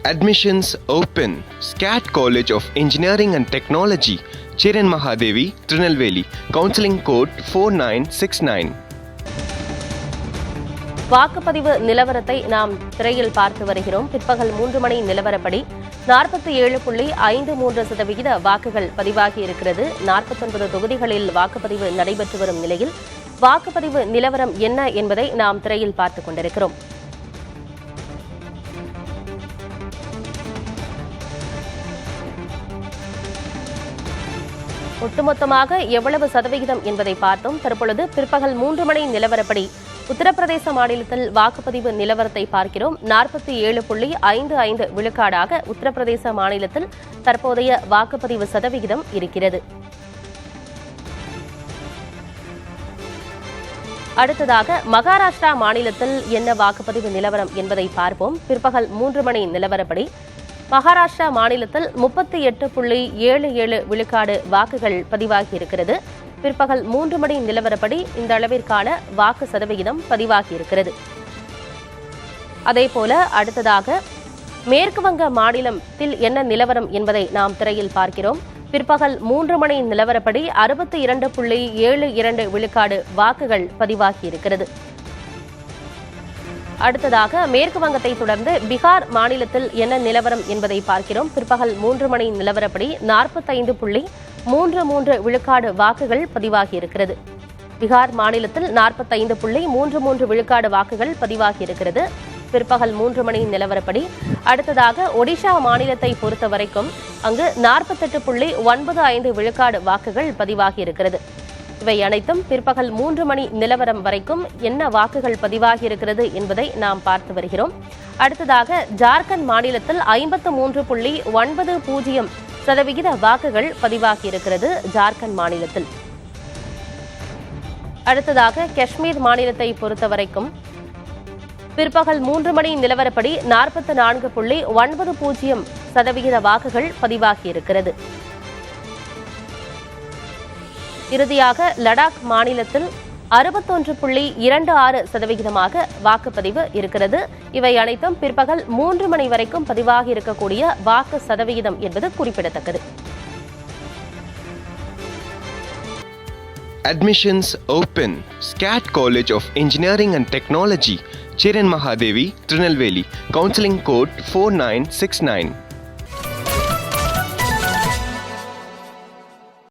Admissions open. SCAT College of Engineering and Technology, Chiran Mahadevi, Trinelveli. Counseling code 4969. வாக்குப்பதிவு நிலவரத்தை நாம் திரையில் பார்த்து வருகிறோம். பிற்பகல் 3 மணி நிலவரப்படி 47.53% வாக்குகள் பதிவாகி இருக்கிறது. 49 தொகுதிகளில் வாக்குப்பதிவு நடைபெற்று வரும் நிலையில் வாக்குப்பதிவு நிலவரம் என்ன என்பதை நாம் திரையில் பார்த்துக் கொண்டிருக்கிறோம். ஒட்டுமொத்தமாக எவ்வளவு சதவிகிதம் என்பதை பார்த்தோம். தற்பொழுது பிற்பகல் 3 மணி நிலவரப்படி உத்தரப்பிரதேச மாநிலத்தில் வாக்குப்பதிவு நிலவரத்தை பார்க்கிறோம். 47.55 விழுக்காடாக உத்தரப்பிரதேச மாநிலத்தில் தற்போதைய வாக்குப்பதிவு சதவிகிதம் இருக்கிறது. அடுத்ததாக மகாராஷ்டிரா மாநிலத்தில் என்ன வாக்குப்பதிவு நிலவரம் என்பதை பார்ப்போம். பிற்பகல் 3 மணி நிலவரப்படி மகாராஷ்டிரா மாநிலத்தில் 38.77 விழுக்காடு வாக்குகள் பதிவாகி இருக்கிறது. பிற்பகல் 3 மணி நிலவரப்படி இந்த அளவிற்கான வாக்கு சதவிகிதம் பதிவாகி இருக்கிறது. அதேபோல அடுத்ததாக மேற்கு வங்க மாநிலத்தில் என்ன நிலவரம் என்பதை நாம் திரையில் பார்க்கிறோம். பிற்பகல் 3 மணி நிலவரப்படி 62.72 விழுக்காடு வாக்குகள் பதிவாகி இருக்கிறது. அடுத்ததாக மேற்கு வங்கத்தை தொடர்ந்து பீகார் மாநிலத்தில் என்ன நிலவரம் என்பதை பார்க்கிறோம். பிற்பகல் 3 மணி நிலவரப்படி 45.33 விழுக்காடு வாக்குகள் பதிவாகி இருக்கிறது. பீகார் மாநிலத்தில் 45.33 விழுக்காடு வாக்குகள் பதிவாகி இருக்கிறது. பிற்பகல் 3 மணி நிலவரப்படி அடுத்ததாக ஒடிஷா மாநிலத்தை பொறுத்த வரைக்கும் அங்கு 48.95 விழுக்காடு வாக்குகள் பதிவாகி இருக்கிறது. இவை அனைத்தும் பிற்பகல் 3 மணி நிலவரம் வரைக்கும் என்ன வாக்குகள் பதிவாகி இருக்கிறது என்பதை நாம் பார்த்து வருகிறோம். அடுத்ததாக ஜார்க்கண்ட் மாநிலத்தில் 53.90% வாக்குகள் பதிவாகி இருக்கிறது. ஜார்க்கண்ட் மாநிலத்தில் அடுத்ததாக காஷ்மீர் மாநிலத்தை பொறுத்த வரைக்கும் பிற்பகல் 3 மணி நிலவரப்படி 44.90% வாக்குகள் பதிவாகி இருக்கிறது. இறுதியாக லடாக் மாநிலத்தில் 61.26% வாக்குப்பதிவு இருக்கிறது. இவை அனைத்தும் பிற்பகல் 3 மணி வரைக்கும் பதிவாகி இருக்கக்கூடிய வாக்கு சதவிகிதம் என்பது குறிப்பிடத்தக்கது. Admissions open. SCAT College of Engineering and Technology, Chiran Mahadevi, Trinelveli. Counseling code 4969.